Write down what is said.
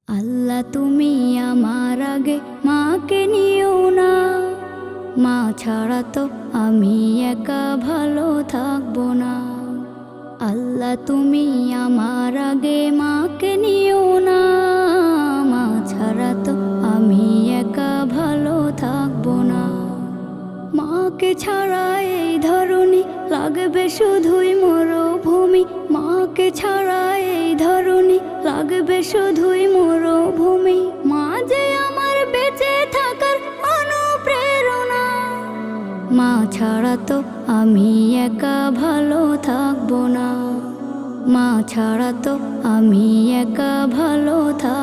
আল্লাহ তুমি আমার আগে মাকে নিও না, মা ছাড়া তো আমি একা ভালো থাকবো না। আল্লাহ তুমি আমার আগে মাকে নিও না, মা ছাড়া তো আমি একা ভালো থাকবো না। মাকে ছাড়া এই ধরনী লাগবে শুধুই মরুভূমি, মাকে ছাড়া এই ধরনী লাগবে শুধুই মরুভূমি। মা যে আমার বেঁচে থাকার অনুপ্রেরণা, মা ছাড়া তো আমি একা ভালো থাকবো না, মা ছাড়া তো আমি একা ভালো থাকবো